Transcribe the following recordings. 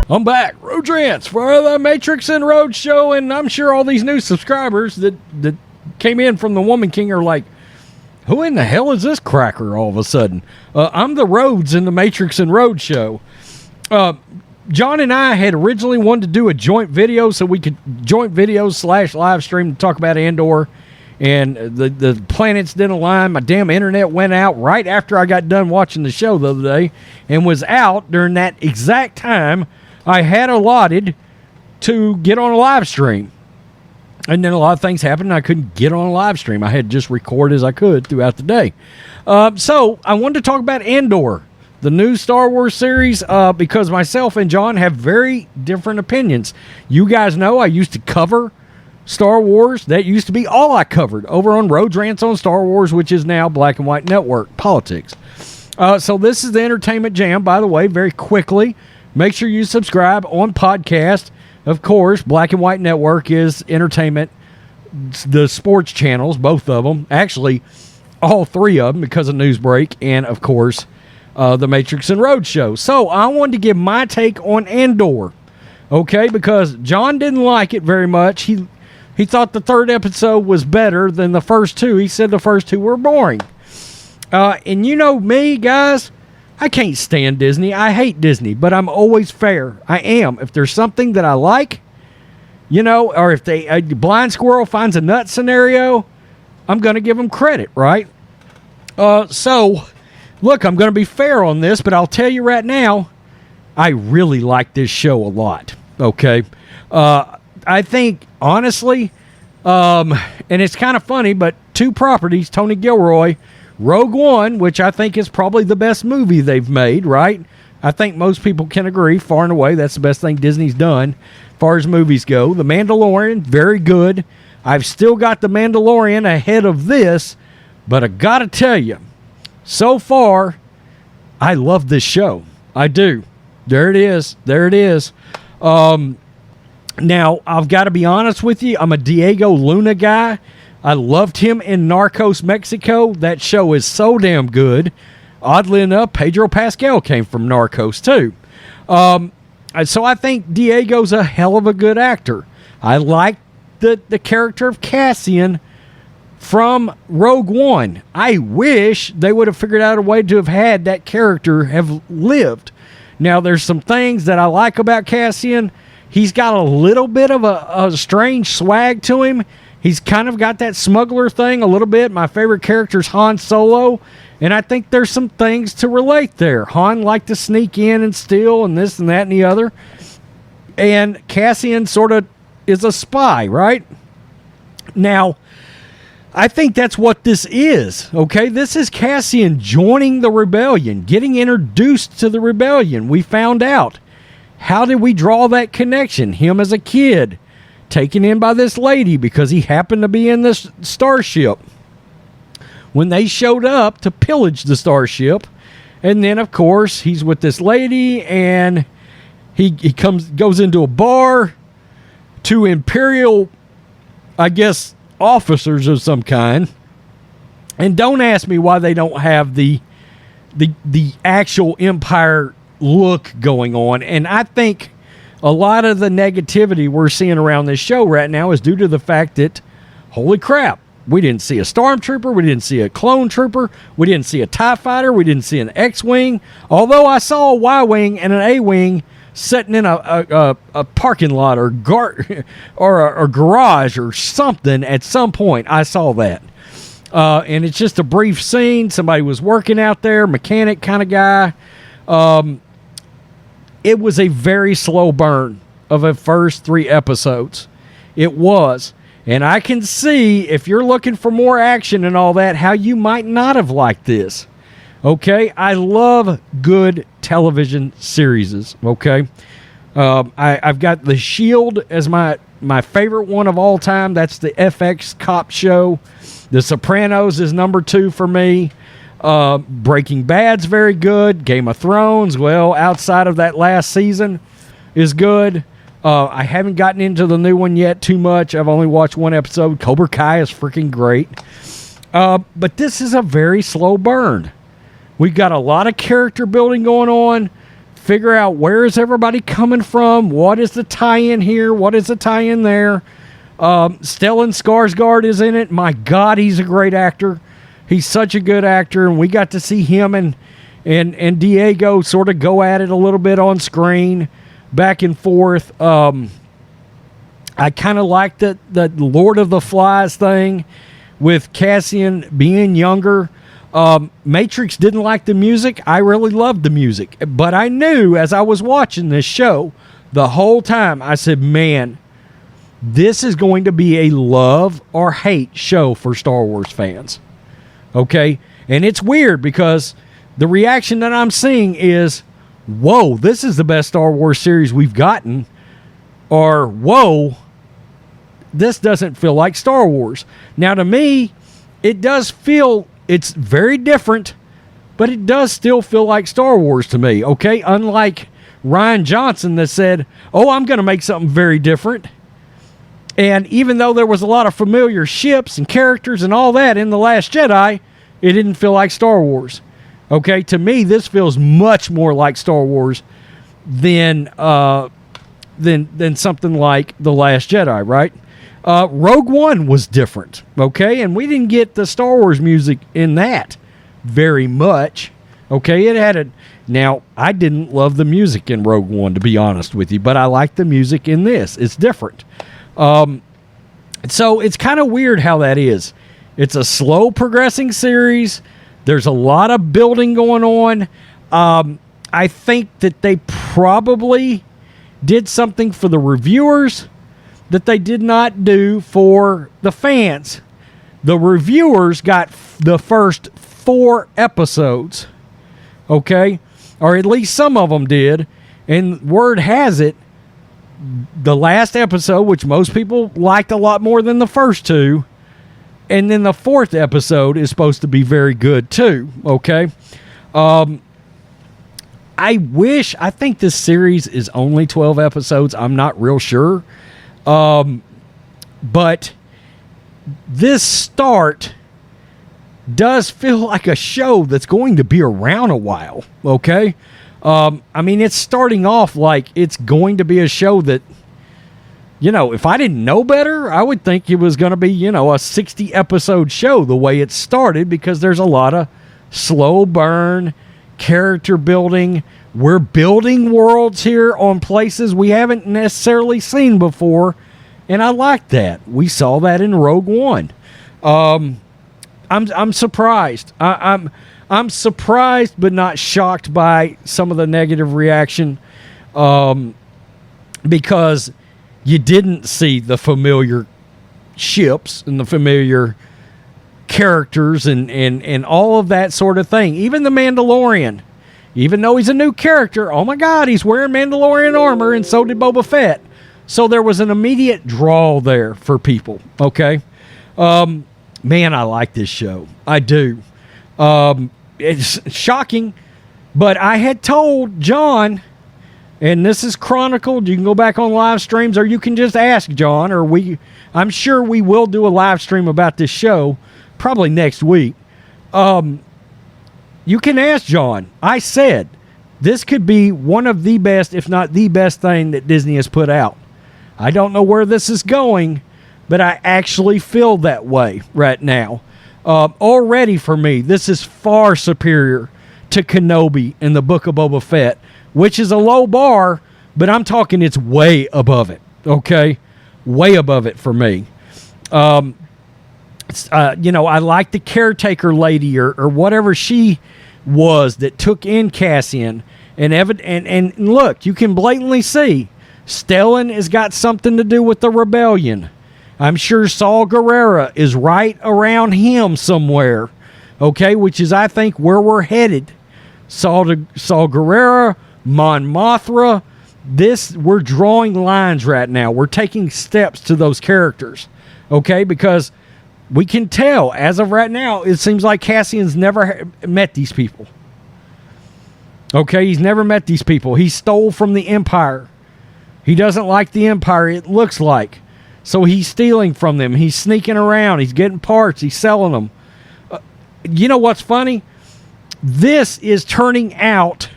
I'm back, Rhodes for the Matrixx and Rhodes show, and I'm sure all these new subscribers that came in from the Woman King are like, who in the hell is this cracker all of a sudden? I'm the Rhodes in the Matrixx and Rhodes show. John and I had originally wanted to do a joint video so we could joint videos / live stream to talk about Andor, and the planets didn't align. My damn internet went out right after I got done watching the show the other day and was out during that exact time I had allotted to get on a live stream. And then a lot of things happened and I couldn't get on a live stream. I had to just record as I could throughout the day. So I wanted to talk about Andor, the new Star Wars series, because myself and John have very different opinions. You guys know I used to cover Star Wars. That used to be all I covered over on Rhodes Rants on Star Wars, which is now Black and White Network Politics. So this is the Entertainment Jam, by the way, very quickly. Make sure you subscribe on podcast. Of course, Black and White Network is entertainment, the sports channels, both of them. Actually, all three of them because of Newsbreak and, of course, the Matrixx and Rhodes show. So I wanted to give my take on Andor, okay, because John didn't like it very much. He thought the third episode was better than the first two. He said the first two were boring. And you know me, guys, I can't stand Disney. I hate Disney, but I'm always fair. I am. If there's something that I like, you know, or if a blind squirrel finds a nut scenario, I'm going to give them credit, right? So, look, I'm going to be fair on this, but I'll tell you right now, I really like this show a lot, okay? I think, honestly, and it's kind of funny, but two properties, Tony Gilroy, Rogue One, which I think is probably the best movie they've made, right? I think most people can agree, far and away, that's the best thing Disney's done as far as movies go. The Mandalorian, very good. I've still got The Mandalorian ahead of this, but I gotta tell you, so far, I love this show. I do. There it is. There it is. Now, I've got to be honest with you. I'm a Diego Luna guy. I loved him in Narcos Mexico. That show is so damn good. Oddly enough, Pedro Pascal came from Narcos too. So I think Diego's a hell of a good actor. I like the character of Cassian from Rogue One. I wish they would have figured out a way to have had that character have lived. Now, there's some things that I like about Cassian. He's got a little bit of a strange swag to him. He's kind of got that smuggler thing a little bit. My favorite character is Han Solo, and I think there's some things to relate there. Han liked to sneak in and steal and this and that and the other. And Cassian sort of is a spy, right? Now, I think that's what this is, okay? This is Cassian joining the rebellion, getting introduced to the rebellion. We found out. How did we draw that connection? Him as a kid, taken in by this lady because he happened to be in this starship when they showed up to pillage the starship. And then, of course, he's with this lady, and he goes into a bar to Imperial, I guess, officers of some kind. And don't ask me why they don't have the actual Empire look going on. And I think a lot of the negativity we're seeing around this show right now is due to the fact that, holy crap, we didn't see a Stormtrooper, we didn't see a Clone Trooper, we didn't see a TIE Fighter, we didn't see an X-Wing, although I saw a Y-Wing and an A-Wing sitting in a parking lot or a garage or something at some point. I saw that. And it's just a brief scene. Somebody was working out there, mechanic kind of guy. It was a very slow burn of the first 3 episodes. It was. And I can see, if you're looking for more action and all that, how you might not have liked this. Okay? I love good television series. Okay? I've got The Shield as my favorite one of all time. That's the FX cop show. The Sopranos is number 2 for me. Breaking Bad's very good. Game of Thrones, well, outside of that last season, is good. I haven't gotten into the new one yet too much. I've only watched 1 episode. Cobra Kai is freaking great. But this is a very slow burn. We've got a lot of character building going on. figure out where is everybody coming from, what is the tie-in here, what is the tie-in there. Stellan Skarsgård is in it. My God, he's a great actor. He's such a good actor, and we got to see him and Diego sort of go at it a little bit on screen, back and forth. I kind of like the Lord of the Flies thing with Cassian being younger. Matrixx didn't like the music. I really loved the music. But I knew as I was watching this show the whole time, I said, man, this is going to be a love or hate show for Star Wars fans. Okay? And it's weird because the reaction that I'm seeing is, whoa, this is the best Star Wars series we've gotten. Or, whoa, this doesn't feel like Star Wars. Now, to me, it does feel, it's very different, but it does still feel like Star Wars to me, okay? Unlike Rian Johnson that said, oh, I'm going to make something very different. And even though there was a lot of familiar ships and characters and all that in The Last Jedi, it didn't feel like Star Wars. Okay, to me, this feels much more like Star Wars than something like The Last Jedi, right? Rogue One was different, okay? And we didn't get the Star Wars music in that very much, okay? It had a... Now, I didn't love the music in Rogue One, to be honest with you, but I like the music in this. It's different. So it's kind of weird how that is. It's a slow progressing series. There's a lot of building going on. I think that they probably did something for the reviewers that they did not do for the fans. The reviewers got the first 4 episodes, okay? Or at least some of them did. And word has it, the last episode, which most people liked a lot more than the first 2, and then the 4th episode is supposed to be very good too, okay? I think this series is only 12 episodes. I'm not real sure. But this start does feel like a show that's going to be around a while, okay? I mean, it's starting off like it's going to be a show that, you know, if I didn't know better, I would think it was going to be, you know, a 60-episode show the way it started, because there's a lot of slow burn, character building. We're building worlds here on places we haven't necessarily seen before, and I like that. We saw that in Rogue One. I'm surprised. I'm surprised, but not shocked by some of the negative reaction, because you didn't see the familiar ships and the familiar characters and all of that sort of thing. Even the Mandalorian, even though he's a new character, oh my God, he's wearing Mandalorian armor, and so did Boba Fett. So there was an immediate draw there for people, okay? Man, I like this show. I do. It's shocking, but I had told John, and this is chronicled. You can go back on live streams, or you can just ask John, or I'm sure we will do a live stream about this show, probably next week. You can ask John. I said this could be one of the best, if not the best thing that Disney has put out. I don't know where this is going, but I actually feel that way right now. Already for me, this is far superior to Kenobi and the Book of Boba Fett, which is a low bar, but I'm talking it's way above it, okay? Way above it for me. You know, I like the caretaker lady or whatever she was that took in Cassian. And look, you can blatantly see Stellan has got something to do with the rebellion. I'm sure Saul Guerrero is right around him somewhere, okay, which is, I think, where we're headed. Saul Guerrero, Mon Mothma, we're drawing lines right now. We're taking steps to those characters, okay, because we can tell, as of right now, it seems like Cassian's never met these people. Okay, he's never met these people. He stole from the Empire. He doesn't like the Empire, it looks like. So he's stealing from them. He's sneaking around. He's getting parts. He's selling them. You know what's funny? This is turning out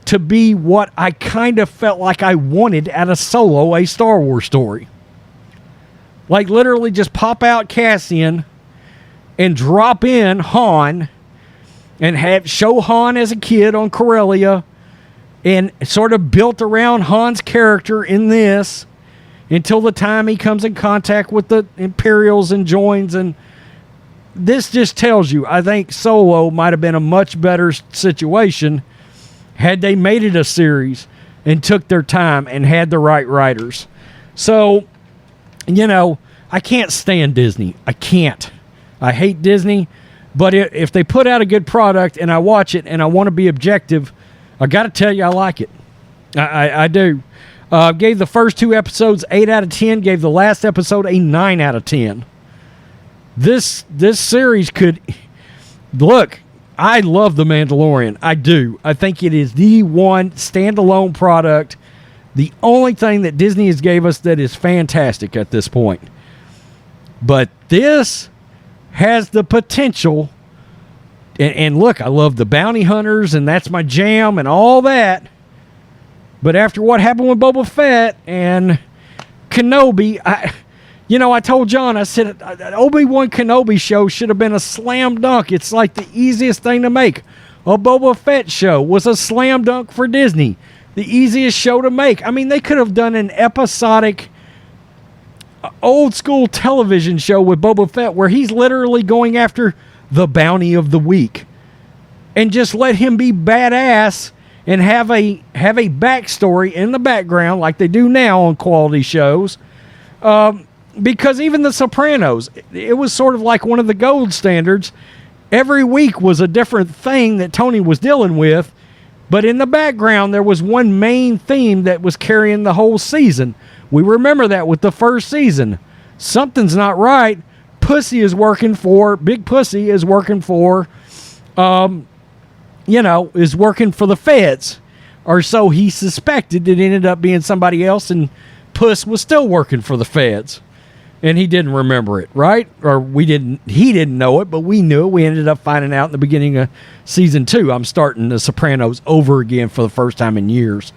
to be what I kind of felt like I wanted out of Solo, a Star Wars story. Like literally just pop out Cassian and drop in Han and show Han as a kid on Corellia and sort of built around Han's character in this until the time he comes in contact with the Imperials and joins. And this just tells you, I think Solo might have been a much better situation had they made it a series and took their time and had the right writers. So, you know, I can't stand Disney. I can't. I hate Disney. But if they put out a good product and I watch it and I want to be objective, I got to tell you I like it. I do. Gave the first 2 episodes 8 out of 10. Gave the last episode a 9 out of 10. This series could... Look, I love The Mandalorian. I do. I think it is the one standalone product. The only thing that Disney has gave us that is fantastic at this point. But this has the potential... And look, I love the bounty hunters, and that's my jam and all that. But after what happened with Boba Fett and Kenobi, I told John, I said, Obi-Wan Kenobi show should have been a slam dunk. It's like the easiest thing to make. A Boba Fett show was a slam dunk for Disney. The easiest show to make. I mean, they could have done an episodic, old school television show with Boba Fett where he's literally going after the bounty of the week. And just let him be badass and have a backstory in the background like they do now on quality shows. Because even The Sopranos, it was sort of like one of the gold standards. Every week was a different thing that Tony was dealing with, but in the background there was one main theme that was carrying the whole season. We remember that with the first season. Something's not right. Big Pussy is working for, is working for the feds. Or so he suspected. It ended up being somebody else, and Puss was still working for the feds. And he didn't remember it, right? Or he didn't know it, but we knew it. We ended up finding out in the beginning of season 2. I'm starting The Sopranos over again for the first time in years.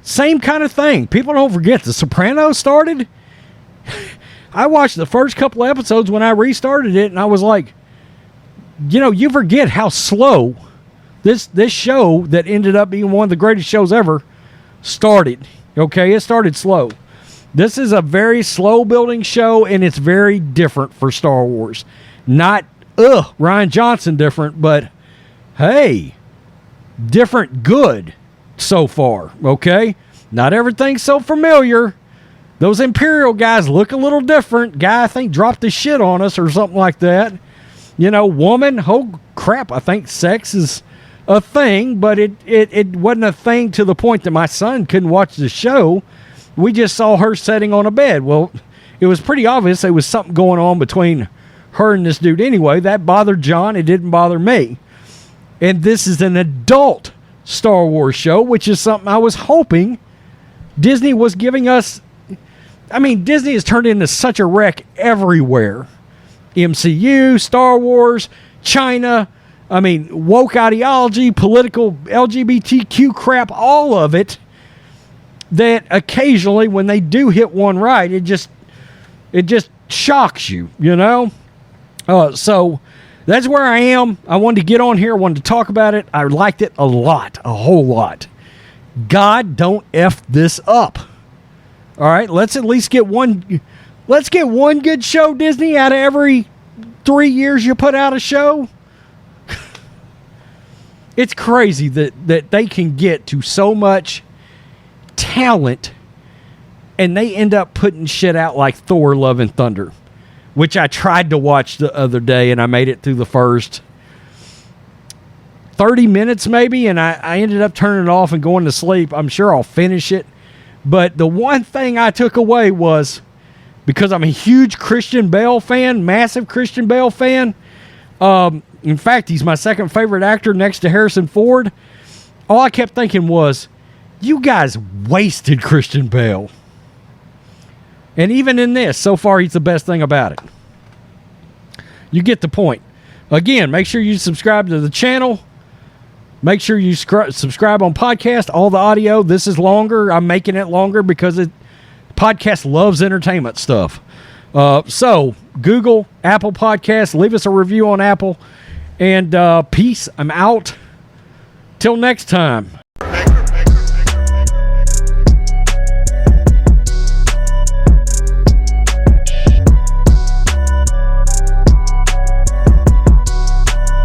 Same kind of thing. People don't forget, The Sopranos started. I watched the first couple of episodes when I restarted it, and I was like, you forget how slow this show that ended up being one of the greatest shows ever started. Okay, it started slow. This is a very slow building show, and it's very different for Star Wars. Not, Rian Johnson different, but hey, different good so far, okay? Not everything's so familiar. Those Imperial guys look a little different. Guy, I think, dropped his shit on us or something like that. Woman, oh crap, I think sex is a thing, but it wasn't a thing to the point that my son couldn't watch the show. We just saw her sitting on a bed. Well, it was pretty obvious there was something going on between her and this dude anyway. That bothered John. It didn't bother me. And this is an adult Star Wars show, which is something I was hoping Disney was giving us. I mean, Disney has turned into such a wreck everywhere. MCU, Star Wars, China, woke ideology, political LGBTQ crap, all of it. That occasionally when they do hit one right, it just shocks you, So that's where I am. I wanted to get on here. I wanted to talk about it. I liked it a lot, a whole lot. God, don't F this up. All right, let's at least get one. Let's get one good show, Disney, out of every 3 years you put out a show. It's crazy that they can get to so much talent and they end up putting shit out like Thor Love and Thunder, which I tried to watch the other day and I made it through the first 30 minutes maybe, and I ended up turning it off and going to sleep. I'm sure I'll finish it, but the one thing I took away was, because I'm a huge Christian Bale fan, massive Christian Bale fan. In fact, he's my second favorite actor next to Harrison Ford. All I kept thinking was, you guys wasted Christian Bale. And even in this, so far, he's the best thing about it. You get the point. Again, make sure you subscribe to the channel. Make sure you subscribe on podcast, all the audio. This is longer. I'm making it longer because podcast loves entertainment stuff. So Google, Apple Podcasts, leave us a review on Apple. And peace. I'm out. Till next time.